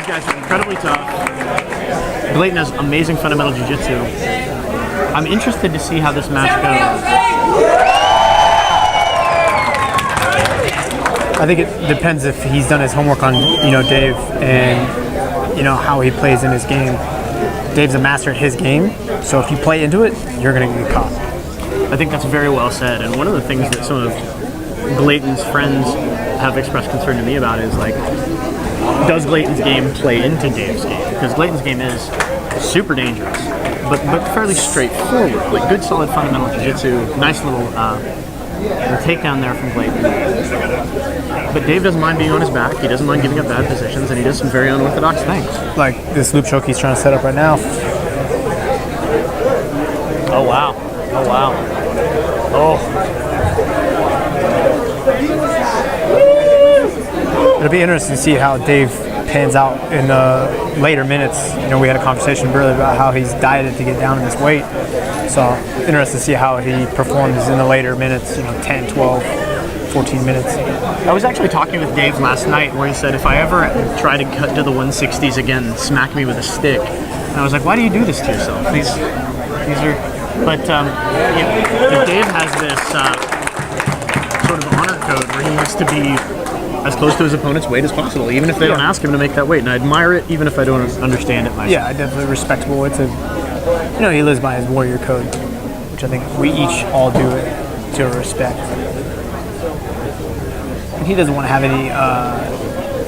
guys are incredibly tough. Glayton has amazing fundamental jiu-jitsu. I'm interested to see how this match goes. I think it depends if he's done his homework on, Dave and, how he plays in his game. Dave's a master at his game, so if you play into it, you're going to get caught. I think that's very well said, and one of the things that some of Glayton's friends have expressed concern to me about is, like, does Glayton's game play into Dave's game? Because Glayton's game is super dangerous, but fairly straightforward. Like, good, solid fundamental jiu-jitsu, nice little takedown there from Glayton. But Dave doesn't mind being on his back, he doesn't mind giving up bad positions, and he does some very unorthodox things. Like this loop choke he's trying to set up right now. Oh, wow. Oh, wow. Oh. It'll be interesting to see how Dave pans out in the later minutes. We had a conversation earlier about how he's dieted to get down in this weight. So interested to see how he performs in the later minutes, 10, 12, 14 minutes. I was actually talking with Dave last night where he said, if I ever try to cut to the 160s again, smack me with a stick. And I was like, why do you do this to yourself? These are... But Dave has this sort of honor code where he wants to be as close to his opponent's weight as possible, even if they don't ask him to make that weight. And I admire it, even if I don't understand it myself. Yeah, definitely respectable. It's he lives by his warrior code, which I think we each all do it to respect. And he doesn't want to have any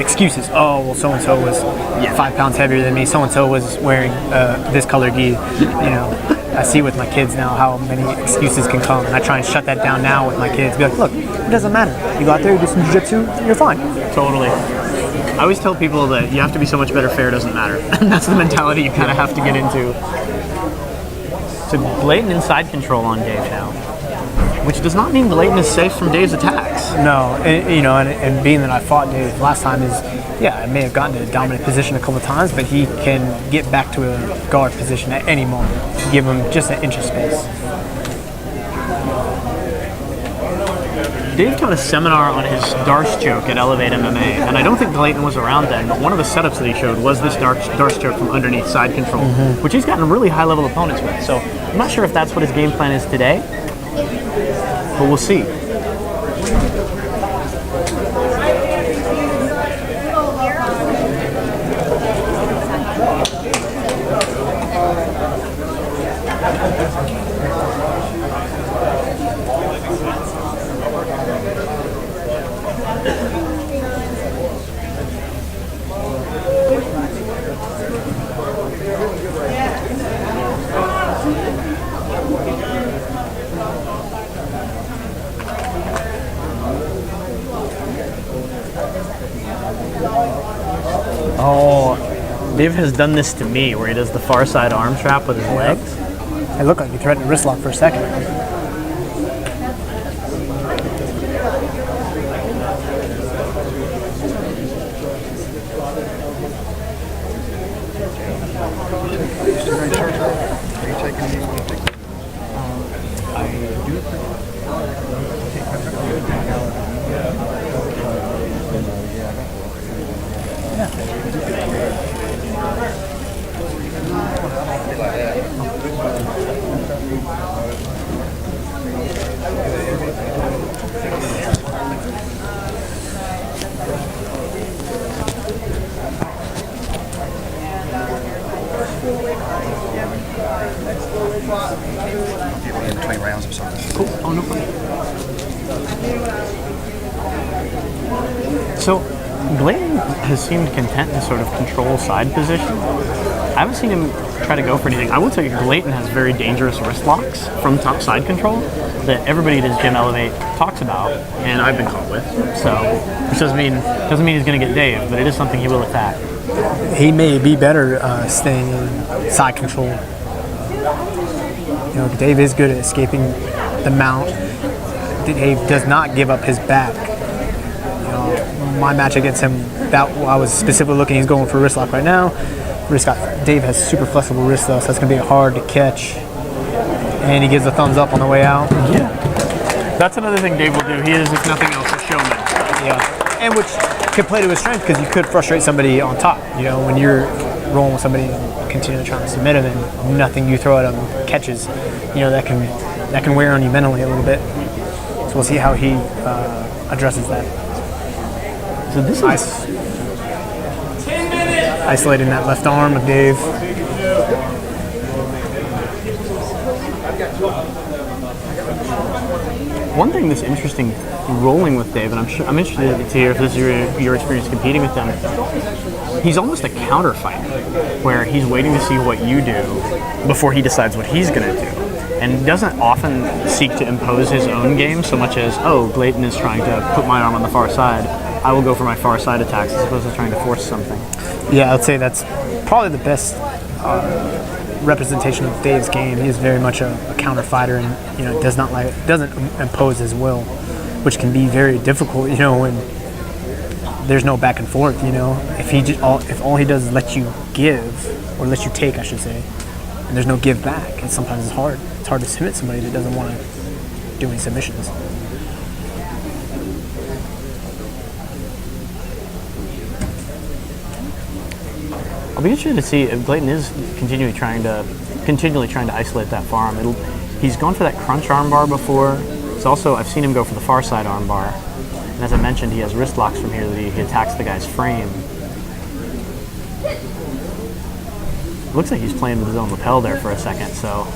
excuses. Oh, well, so-and-so was 5 pounds heavier than me. So-and-so was wearing this color gi. I see with my kids now how many excuses can come, and I try and shut that down now with my kids. Be like, look, it doesn't matter. You go out there, you do some jiu-jitsu, you're fine. Totally. I always tell people that you have to be so much better fair doesn't matter. And that's the mentality you kind of have to get into. So Glayton inside control on Dave now, which does not mean Glayton is safe from Dave's attacks. No, and being that I fought Dave last time is, I may have gotten to a dominant position a couple of times, but he can get back to a guard position at any moment. Give him just an inch of space. Dave taught a seminar on his Darce choke at Elevate MMA, and I don't think Glayton was around then, but one of the setups that he showed was this Darce choke from underneath side control, which he's gotten really high-level opponents with. So I'm not sure if that's what his game plan is today, but we'll see. Oh, Dave has done this to me, where he does the far side arm trap with his legs. It looked like he threatened a wrist lock for a second. In between rounds or something. Cool. Oh, no problem. So, Glayton has seemed content to sort of control side position. I haven't seen him try to go for anything. I will tell you, Glayton has very dangerous wrist locks from top side control that everybody at his gym Elevate talks about, and I've been caught with. So, which doesn't mean he's going to get Dave, but it is something he will attack. He may be better staying in side control. Dave is good at escaping the mount. Dave does not give up his back. My match against him, that I was specifically looking, he's going for a wrist lock right now. Dave has super flexible wrist though, so that's going to be hard to catch. And he gives a thumbs up on the way out. Yeah. That's another thing Dave will do. He is, if nothing else, a showman. Yeah. And which could play to his strength because you could frustrate somebody on top. You know, when you're rolling with somebody and continually trying to submit him and nothing you throw at him catches, you know, that can wear on you mentally a little bit. So we'll see how he addresses that. So this is isolating that left arm of Dave. one thing that's interesting rolling with Dave, and I'm interested to hear if this is your experience competing with him. He's almost a counter fighter, where he's waiting to see what you do before he decides what he's going to do, and doesn't often seek to impose his own game so much as, oh, Glayton is trying to put my arm on the far side, I will go for my far side attacks as opposed to trying to force something. Yeah, I'd say that's probably the best representation of Dave's game. He is very much a counter fighter, and doesn't impose his will, which can be very difficult. When there's no back and forth. If all he does is let you give or let you take, I should say, and there's no give back, and sometimes it's hard. It's hard to submit somebody that doesn't want to do any submissions. I'll be interested to see if Glayton is continually trying to isolate that far arm. He's gone for that crunch armbar before. I've seen him go for the far side armbar. And as I mentioned, he has wrist locks from here that he attacks the guy's frame. Looks like he's playing with his own lapel there for a second, so.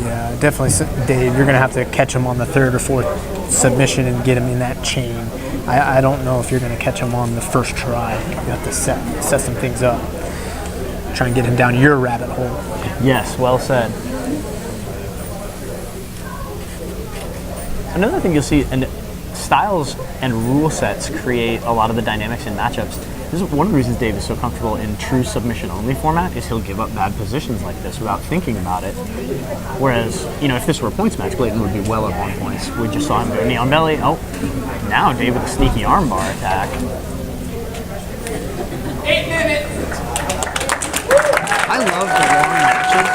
Yeah, definitely, Dave, you're going to have to catch him on the third or fourth submission and get him in that chain. I don't know if you're going to catch him on the first try. You have to set some things up. Try and get him down your rabbit hole. Yes, well said. Another thing you'll see, and styles and rule sets create a lot of the dynamics in matchups. This is one of the reasons Dave is so comfortable in true submission-only format, is he'll give up bad positions like this without thinking about it. Whereas, if this were a points match, Glayton would be well up on points. We just saw him go knee on belly. Oh, now Dave with a sneaky armbar attack. 8 minutes! I love the long matches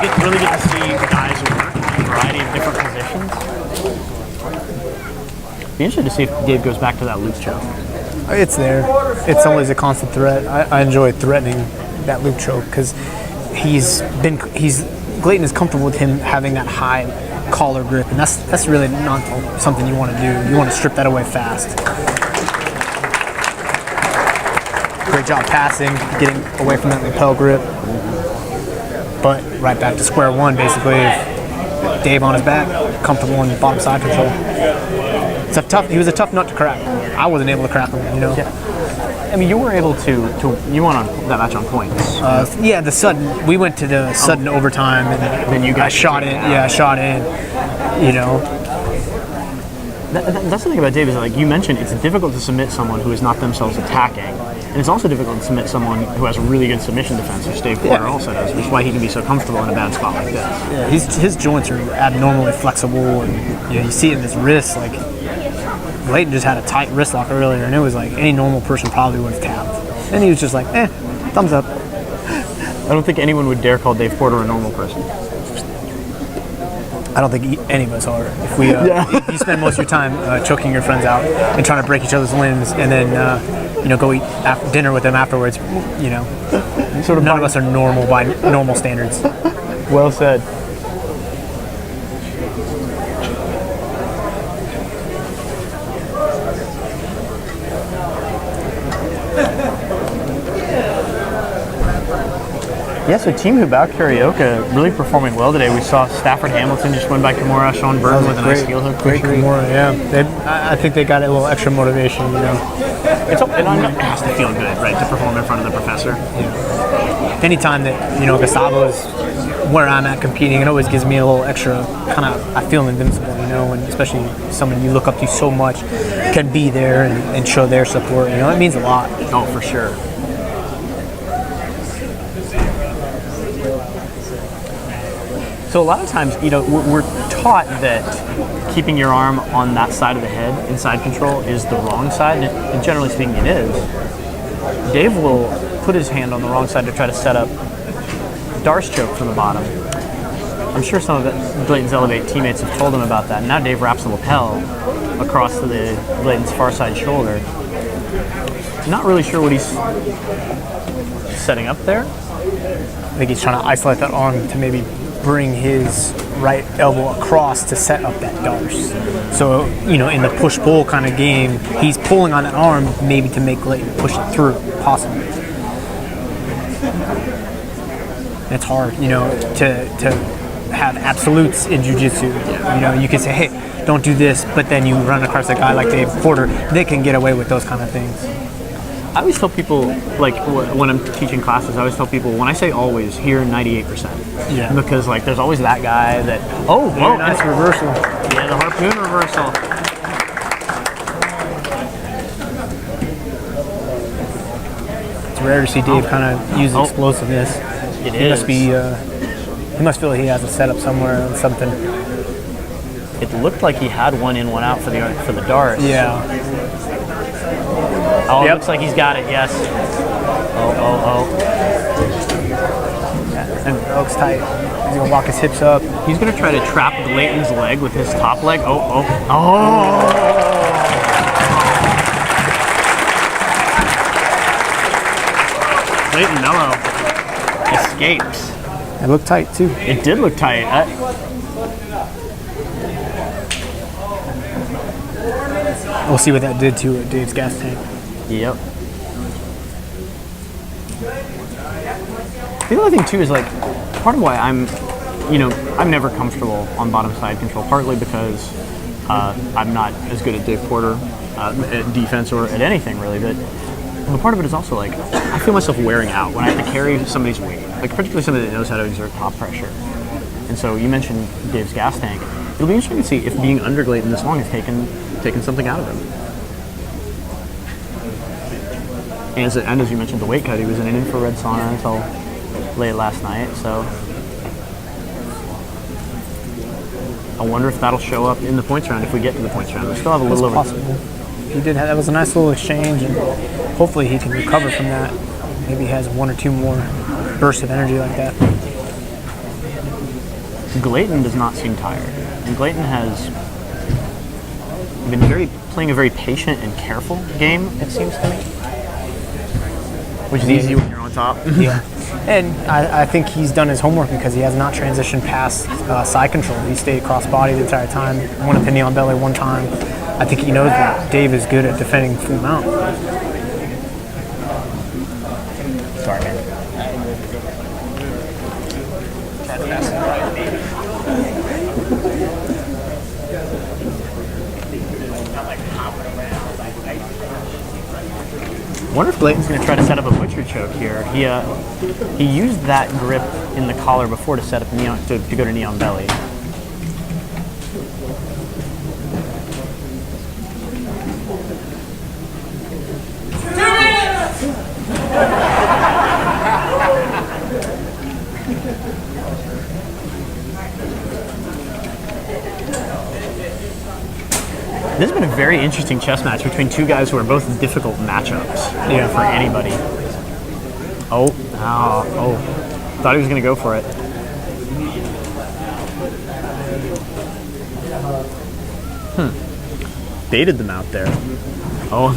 because you really get to see guys work in a variety of different positions. Be interested to see if Dave goes back to that loop choke. It's there. It's always a constant threat. I enjoy threatening that loop choke because Glayton is comfortable with him having that high collar grip, and that's really not something you want to do. You want to strip that away fast. Great job passing, getting away from that lapel grip, but right back to square one basically. Dave on his back, comfortable in bottom side control. He was a tough nut to crack. I wasn't able to crack him, Yeah. I mean, you were able you won on that match on points. We went to the sudden overtime, and then you guys shot in. Yeah, I shot in. That's the thing about Dave is, like you mentioned, it's difficult to submit someone who is not themselves attacking. And it's also difficult to submit someone who has a really good submission defense, which Dave Porter also does, which is why he can be so comfortable in a bad spot like this. Yeah, his joints are abnormally flexible, and you see it in his wrists. Like, Glayton just had a tight wrist lock earlier, and it was like any normal person probably would have tapped. And he was just like, thumbs up. I don't think anyone would dare call Dave Porter a normal person. I don't think any of us are. If if you spend most of your time choking your friends out and trying to break each other's limbs, and then go eat dinner with them afterwards, sort of none of us are normal by normal standards. Well said. Yeah, so Team Rubao Carioca really performing well today. We saw Stafford Hamilton just win by Kimura, Sean Burton with a nice heel hook. Great Kimura, yeah. I think they got a little extra motivation, It has to feel good, right, to perform in front of the professor. Yeah. Anytime that, Gustavo is where I'm at competing, it always gives me a little extra I feel invincible, and especially someone you look up to so much can be there and show their support, it means a lot. Oh, for sure. So a lot of times, we're taught that keeping your arm on that side of the head, inside control, is the wrong side, and generally speaking it is. Dave will put his hand on the wrong side to try to set up Darce choke from the bottom. I'm sure some of Glayton's Elevate teammates have told him about that, and now Dave wraps the lapel across to Glayton's far side shoulder. Not really sure what he's setting up there. I think he's trying to isolate that arm to maybe bring his right elbow across to set up that darce. So, in the push-pull kind of game, he's pulling on that arm maybe to make Glayton push it through, possibly. It's hard, to have absolutes in jiu-jitsu. You can say, hey, don't do this, but then you run across a guy like Dave Porter, they can get away with those kind of things. I always tell people, like, when I'm teaching classes, I always tell people, when I say always, hear 98%. Yeah. Because, like, there's always that guy that, Nice reversal. Yeah, the harpoon reversal. It's rare to see Dave kind of use explosiveness. It He is. must be, he must feel he has a setup somewhere on something. It looked like he had one in, one out for the dart. Yeah. Oh, Yep. it looks like he's got it, yes. Oh. Yeah. And Oak's tight. He's going to walk his hips up. He's going to try to trap Glayton's leg with his top leg. Oh. Glayton Melo escapes. It looked tight, too. It did look tight. We'll see what that did to Dave's gas tank. Yep. The other thing too is, like, part of why I'm never comfortable on bottom side control, partly because I'm not as good at Dave Porter at defense or at anything really, but part of it is also, like, I feel myself wearing out when I have to carry somebody's weight, like particularly somebody that knows how to exert top pressure. And so you mentioned Dave's gas tank. It'll be interesting to see if being under Glayton this long has taken something out of him. And as you mentioned, the weight cut, he was in an infrared sauna until late last night, so I wonder if that'll show up in the points round if we get to the points round. We still have a little over. Possible. He did have, that was a nice little exchange, and hopefully he can recover from that. Maybe he has one or two more bursts of energy like that. Glayton does not seem tired. And Glayton has been playing a very patient and careful game, it seems to me. Which is easy when you're on top. Yeah. And I think he's done his homework because he has not transitioned past side control. He stayed cross body the entire time, one opinion on belly one time. I think he knows that Dave is good at defending full mount. Sorry, man. I wonder if Glayton's going to try to set up a butcher choke here. He used that grip in the collar before to set up neon to go to knee on belly. This has been a very interesting chess match between two guys who are both difficult matchups for anybody. Oh. Thought he was going to go for it. Baited them out there. Oh.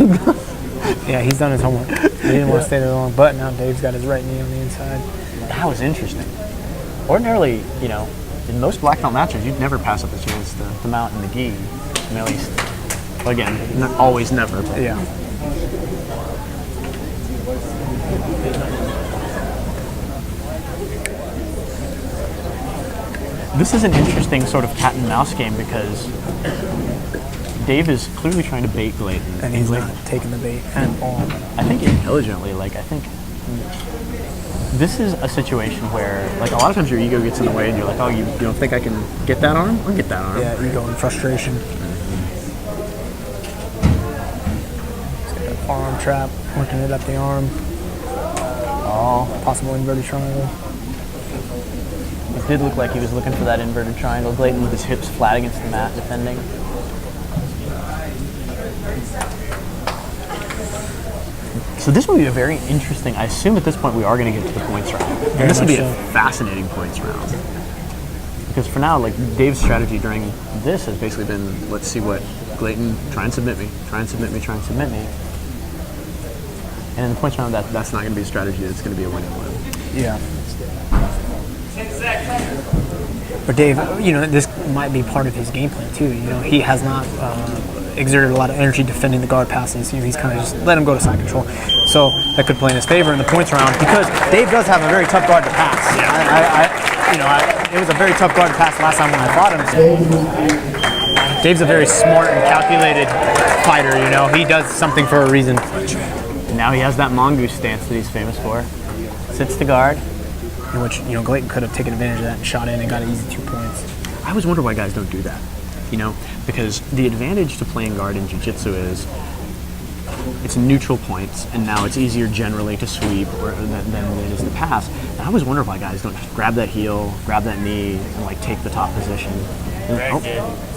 Yeah, he's done his homework. He didn't want to stay there long, but now Dave's got his right knee on the inside. That was interesting. Ordinarily, in most black belt matches, you'd never pass up a chance to mount in the gi. And at least, again, always never. But. Yeah. This is an interesting sort of cat and mouse game because Dave is clearly trying to bait Glayton. And he's not taking the bait at all. I think intelligently, I think this is a situation where, like, a lot of times your ego gets in the way and you're like, oh, you don't think I can get that arm? I'll get that arm. Yeah, ego and frustration. He's got that forearm trap, working it up the arm. Oh. Possible inverted triangle. It did look like he was looking for that inverted triangle. Glayton with his hips flat against the mat defending. So this will be a very interesting, I assume at this point we are going to get to the points round. And this will be a fascinating points round. Because for now, like, Dave's strategy during this has basically been, let's see what Glayton, try and submit me, try and submit me, try and submit me. And in the points round, that's not going to be a strategy. That's going to be a win-win. Yeah. But Dave, this might be part of his game plan too. He has not exerted a lot of energy defending the guard passes. He's kind of just let him go to side control. So that could play in his favor in the points round because Dave does have a very tough guard to pass. Yeah. It was a very tough guard to pass last time when I fought him. So. Dave's a very smart and calculated fighter. He does something for a reason. Now he has that mongoose stance that he's famous for. Sits to guard. In which, Glayton could have taken advantage of that and shot in and got an easy 2 points. I always wonder why guys don't do that, because the advantage to playing guard in jiu-jitsu is it's neutral points, and now it's easier generally to sweep than it is to pass. And I always wonder why guys don't just grab that heel, grab that knee, and take the top position.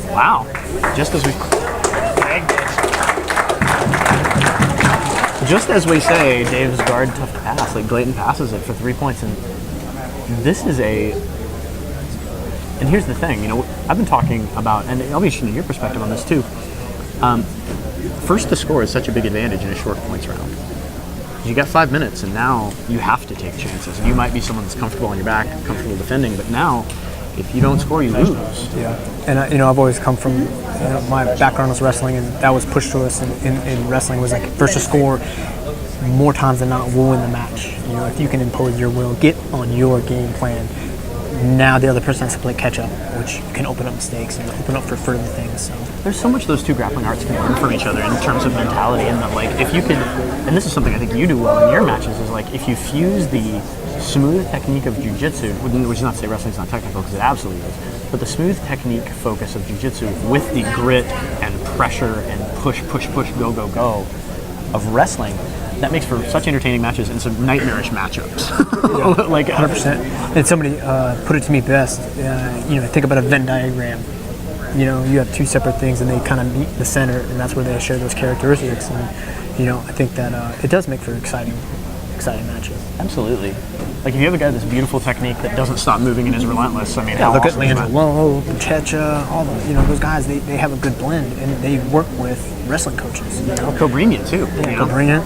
Wow! Just as we say, Dave's guard tough to pass. Glayton passes it for 3 points, and this is and here's the thing, I've been talking about, and I'll be interested in your perspective on this too. First to score is such a big advantage in a short points round. You got 5 minutes, and now you have to take chances. And you might be someone that's comfortable on your back, comfortable defending, but now, if you don't score, you lose. Yeah, and I've always come from my background was wrestling, and that was pushed to us in wrestling was first to score. More times than not, will win the match. If you can impose your will, get on your game plan. Now the other person has to play catch up, which can open up mistakes and open up for further things. So there's so much those two grappling arts can learn from each other in terms of mentality, and that if you could, and this is something I think you do well in your matches, is if you fuse the smooth technique of jiu-jitsu, which is not to say wrestling's not technical, because it absolutely is, but the smooth technique focus of jiu-jitsu with the grit and pressure and push, go of wrestling, that makes for such entertaining matches and some nightmarish matchups. 100%. And somebody put it to me best. Think about a Venn diagram. You have two separate things, and they kind of meet the center, and that's where they share those characteristics. And I think that it does make for exciting matches. Absolutely. If you have a guy with this beautiful technique that doesn't stop moving and is relentless, look at Langelo, Checha, all those guys. They have a good blend, and they work with wrestling coaches. Cobrinha too. Cobrinha.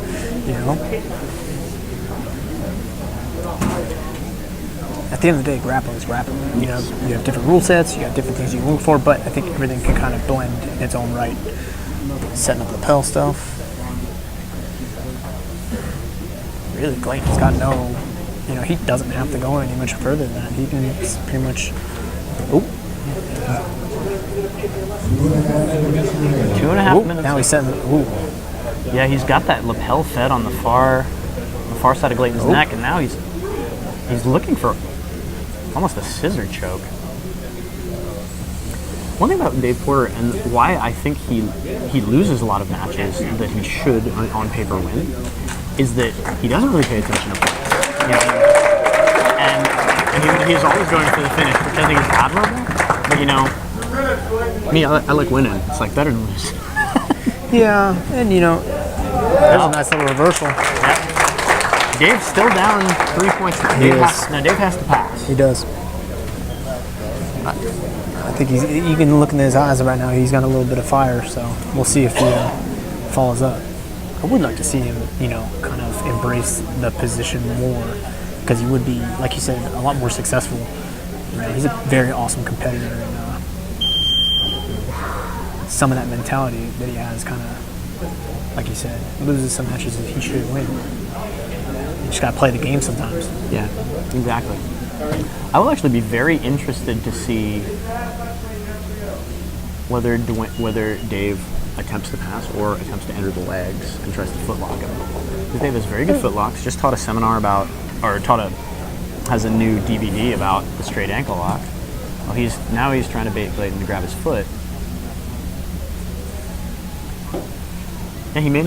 At the end of the day, grappling is grappling. You have different rule sets, you have different things you look for, but I think everything can kind of blend in its own right. Setting up lapel stuff. Really, Glayton's got he doesn't have to go any much further than that. He can pretty much. 2.5 minutes. Now he's setting. Yeah, he's got that lapel fed on the far side of Glayton's neck, and now he's looking for almost a scissor choke. One thing about Dave Porter, and why I think he loses a lot of matches that he should on paper win, is that he doesn't really pay attention to points. And he's always going for the finish, which I think is admirable. But me, I like winning. It's better than lose. Yeah, and there's a nice little reversal. Yeah. Dave's still down 3 points. Dave has to pass. He does. I think you can look in his eyes right now. He's got a little bit of fire, so we'll see if he follows up. I would like to see him, kind of embrace the position more, because he would be, like you said, a lot more successful. He's a very awesome competitor, and some of that mentality that he has kind of, like you said, loses some matches that he should win. You just got to play the game sometimes. Yeah, exactly. I will actually be very interested to see whether Dave attempts to pass or attempts to enter the legs and tries to footlock him. Because Dave has very good footlocks. Just taught a seminar has a new DVD about the straight ankle lock. Well, he's trying to bait Glayton to grab his foot. Yeah, he may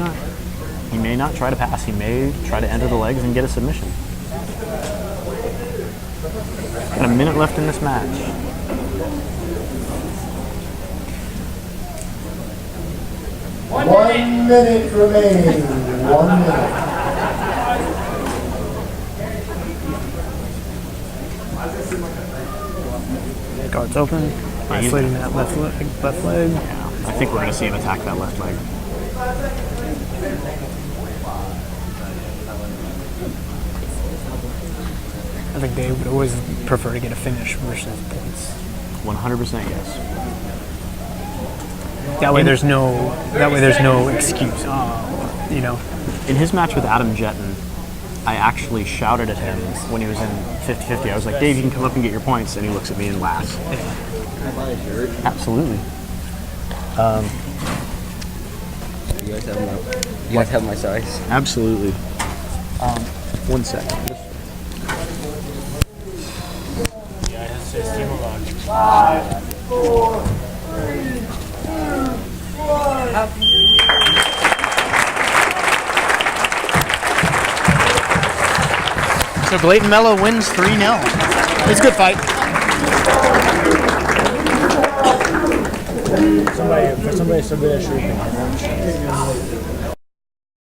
not try to pass. He may try to enter the legs and get a submission. Got a minute left in this match. One minute remaining. 1 minute. Guard's open. Isolating that left leg. Yeah, I think we're going to see him attack that left leg. think they would always prefer to get a finish versus points. 100% yes. That way there's no excuse. You know. In his match with Adam Jetton, I actually shouted at him when he was in 50-50. I was like, Dave, you can come up and get your points. And he looks at me and laughs. Absolutely. You guys have my size. Absolutely. 1 second. Five, four, three, two, one. So Glayton Melo wins 3-0. It's a good fight. Somebody submit a shooting.